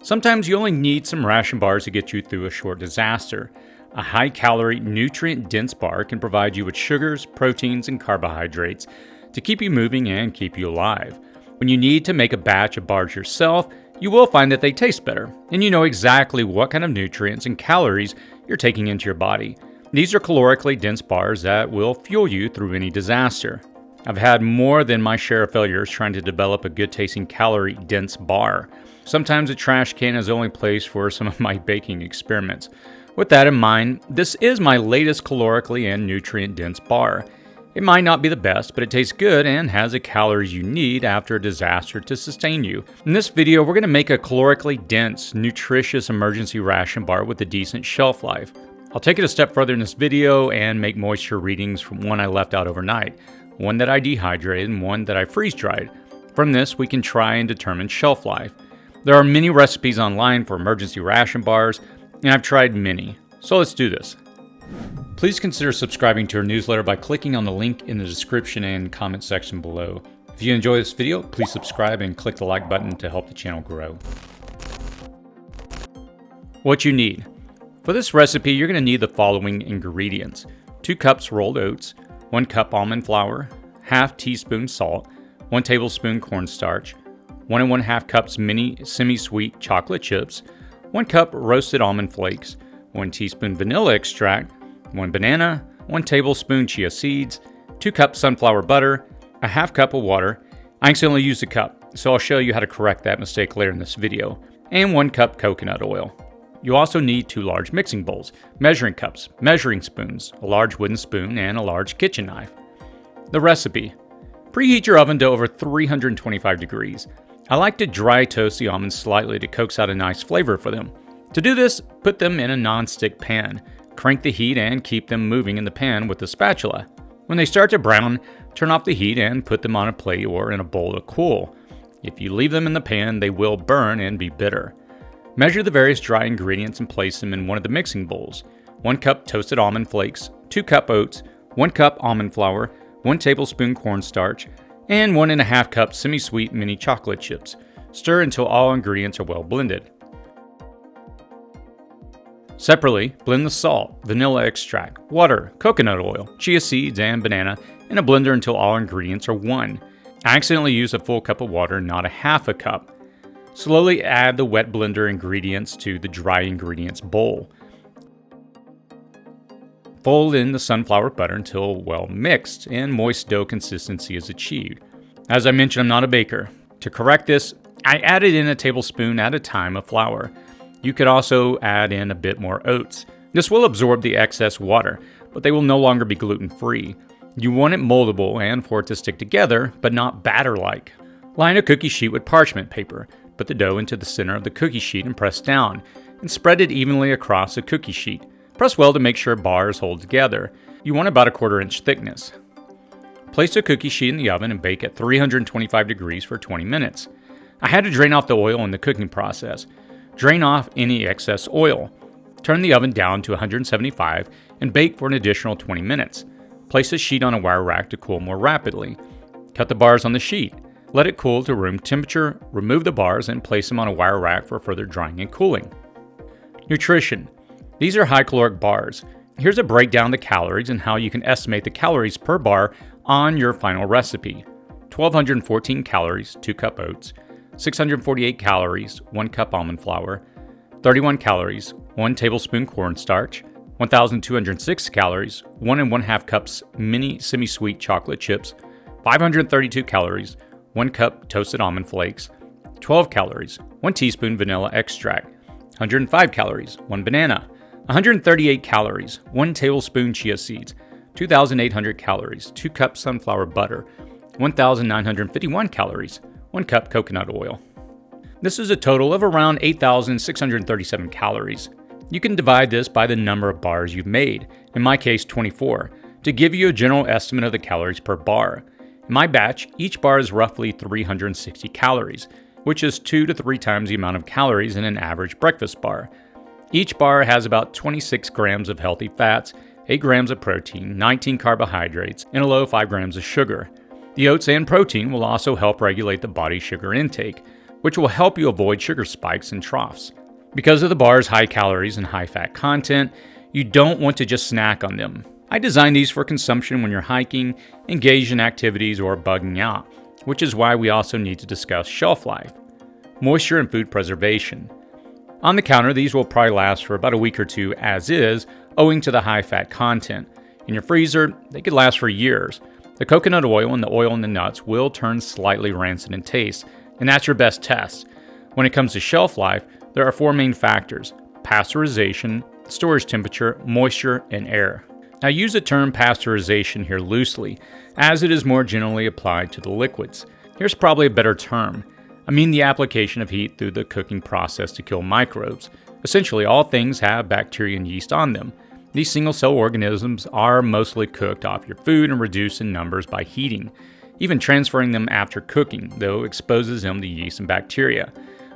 Sometimes you only need some ration bars to get you through a short disaster. A high-calorie, nutrient-dense bar can provide you with sugars, proteins, and carbohydrates to keep you moving and keep you alive. When you need to make a batch of bars yourself, you will find that they taste better, and you know exactly what kind of nutrients and calories you're taking into your body. These are calorically dense bars that will fuel you through any disaster. I've had more than my share of failures trying to develop a good-tasting calorie-dense bar. Sometimes a trash can is the only place for some of my baking experiments. With that in mind, this is my latest calorically and nutrient-dense bar. It might not be the best, but it tastes good and has the calories you need after a disaster to sustain you. In this video, we're going to make a calorically dense, nutritious emergency ration bar with a decent shelf life. I'll take it a step further in this video and make moisture readings from one I left out overnight, one that I dehydrated, and one that I freeze-dried. From this, we can try and determine shelf life. There are many recipes online for emergency ration bars, and I've tried many. So let's do this. Please consider subscribing to our newsletter by clicking on the link in the description and comment section below. If you enjoy this video, please subscribe and click the like button to help the channel grow. What you need. For this recipe, you're going to need the following ingredients: 2 cups rolled oats, 1 cup almond flour, ½ teaspoon salt, 1 tablespoon cornstarch, 1 1/2 cups mini semi-sweet chocolate chips, 1 cup roasted almond flakes, 1 teaspoon vanilla extract, 1 banana, 1 tablespoon chia seeds, 2 cups sunflower butter, a ½ cup of water. I accidentally used a cup, so I'll show you how to correct that mistake later in this video, and 1 cup coconut oil. You also need 2 large mixing bowls, measuring cups, measuring spoons, a large wooden spoon, and a large kitchen knife. The recipe. Preheat your oven to over 325 degrees. I like to dry toast the almonds slightly to coax out a nice flavor for them. To do this, put them in a non-stick pan. Crank the heat and keep them moving in the pan with a spatula. When they start to brown, turn off the heat and put them on a plate or in a bowl to cool. If you leave them in the pan, they will burn and be bitter. Measure the various dry ingredients and place them in one of the mixing bowls. 1 cup toasted almond flakes, 2 cup oats, 1 cup almond flour, 1 tablespoon cornstarch, and 1 1/2 cup semi-sweet mini chocolate chips. Stir until all ingredients are well blended. Separately, blend the salt, vanilla extract, water, coconut oil, chia seeds, and banana in a blender until all ingredients are one. I accidentally used a full cup of water, not a ½ a cup. Slowly add the wet blender ingredients to the dry ingredients bowl. Fold in the sunflower butter until well mixed and moist dough consistency is achieved. As I mentioned, I'm not a baker. To correct this, I added in a tablespoon at a time of flour. You could also add in a bit more oats. This will absorb the excess water, but they will no longer be gluten-free. You want it moldable and for it to stick together, but not batter-like. Line a cookie sheet with parchment paper. Put the dough into the center of the cookie sheet and press down, and spread it evenly across the cookie sheet. Press well to make sure bars hold together. You want about a 1/4 inch thickness. Place the cookie sheet in the oven and bake at 325 degrees for 20 minutes. I had to drain off the oil in the cooking process. Drain off any excess oil. Turn the oven down to 175 and bake for an additional 20 minutes. Place the sheet on a wire rack to cool more rapidly. Cut the bars on the sheet. Let it cool to room temperature, remove the bars, and place them on a wire rack for further drying and cooling. Nutrition. These are high caloric bars. Here's a breakdown of the calories and how you can estimate the calories per bar on your final recipe. 1,214 calories, 2 cup oats, 648 calories, 1 cup almond flour, 31 calories, 1 tablespoon cornstarch, 1,206 calories, 1 1/2 cups mini semi-sweet chocolate chips, 532 calories, 1 cup toasted almond flakes, 12 calories, 1 teaspoon vanilla extract, 105 calories, 1 banana, 138 calories, 1 tablespoon chia seeds, 2,800 calories, 2 cups sunflower butter, 1,951 calories, 1 cup coconut oil. This is a total of around 8,637 calories. You can divide this by the number of bars you've made, in my case 24, to give you a general estimate of the calories per bar. In my batch, each bar is roughly 360 calories, which is 2 to 3 times the amount of calories in an average breakfast bar. Each bar has about 26 grams of healthy fats, 8 grams of protein, 19 carbohydrates, and a low 5 grams of sugar. The oats and protein will also help regulate the body's sugar intake, which will help you avoid sugar spikes and troughs. Because of the bar's high calories and high fat content, you don't want to just snack on them. I designed these for consumption when you're hiking, engaged in activities, or bugging out, which is why we also need to discuss shelf life, moisture, and food preservation. On the counter, these will probably last for about a week or two as is, owing to the high fat content. In your freezer, they could last for years. The coconut oil and the oil in the nuts will turn slightly rancid in taste, and that's your best test. When it comes to shelf life, there are 4 main factors: pasteurization, storage temperature, moisture, and air. I use the term pasteurization here loosely, as it is more generally applied to the liquids. Here's probably a better term. I mean the application of heat through the cooking process to kill microbes. Essentially, all things have bacteria and yeast on them. These single-cell organisms are mostly cooked off your food and reduced in numbers by heating. Even transferring them after cooking, though, exposes them to yeast and bacteria.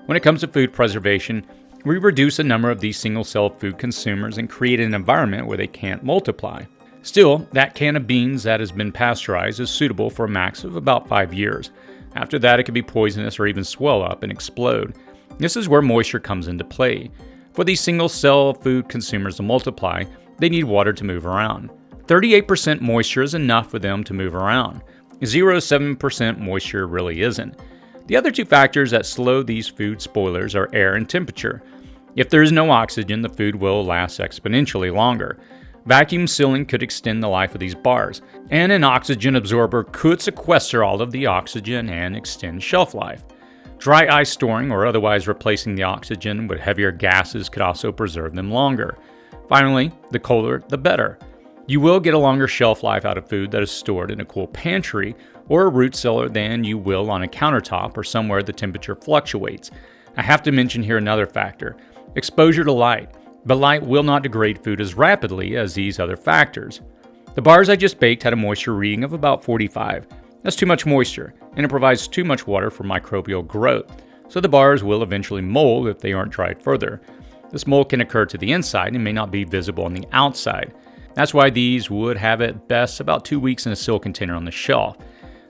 When it comes to food preservation, we reduce the number of these single-cell food consumers and create an environment where they can't multiply. Still, that can of beans that has been pasteurized is suitable for a max of about 5 years. After that, it can be poisonous or even swell up and explode. This is where moisture comes into play. For these single-cell food consumers to multiply, they need water to move around. 38% moisture is enough for them to move around. 0 to 7% moisture really isn't. The other 2 factors that slow these food spoilers are air and temperature. If there is no oxygen, the food will last exponentially longer. Vacuum sealing could extend the life of these bars, and an oxygen absorber could sequester all of the oxygen and extend shelf life. Dry ice storing or otherwise replacing the oxygen with heavier gases could also preserve them longer. Finally, the colder, the better. You will get a longer shelf life out of food that is stored in a cool pantry or a root cellar than you will on a countertop or somewhere the temperature fluctuates. I have to mention here another factor: exposure to light. But light will not degrade food as rapidly as these other factors. The bars I just baked had a moisture reading of about 45. That's too much moisture, and it provides too much water for microbial growth, so the bars will eventually mold if they aren't dried further. This mold can occur to the inside and may not be visible on the outside. That's why these would have at best about 2 weeks in a sealed container on the shelf.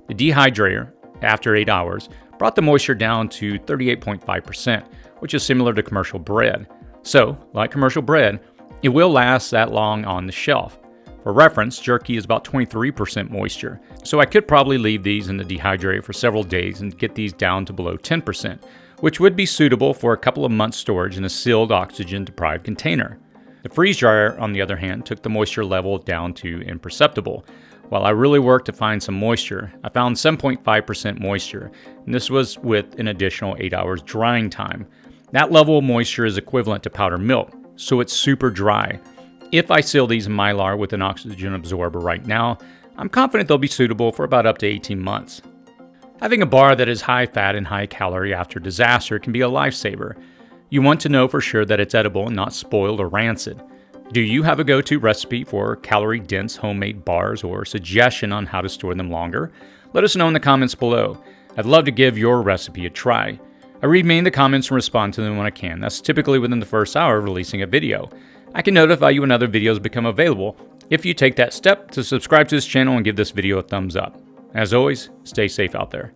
The dehydrator, after 8 hours, brought the moisture down to 38.5%, which is similar to commercial bread. So, like commercial bread, it will last that long on the shelf. For reference, jerky is about 23% moisture, so I could probably leave these in the dehydrator for several days and get these down to below 10%, which would be suitable for a couple of months storage in a sealed oxygen-deprived container. The freeze dryer, on the other hand, took the moisture level down to imperceptible. While I really worked to find some moisture, I found 7.5% moisture, and this was with an additional 8 hours drying time. That level of moisture is equivalent to powdered milk, so it's super dry. If I seal these in Mylar with an oxygen absorber right now, I'm confident they'll be suitable for about up to 18 months. Having a bar that is high fat and high calorie after disaster can be a lifesaver. You want to know for sure that it's edible and not spoiled or rancid. Do you have a go-to recipe for calorie-dense homemade bars or suggestion on how to store them longer? Let us know in the comments below. I'd love to give your recipe a try. I read mainly the comments and respond to them when I can. That's typically within the first hour of releasing a video. I can notify you when other videos become available if you take that step to subscribe to this channel and give this video a thumbs up. As always, stay safe out there.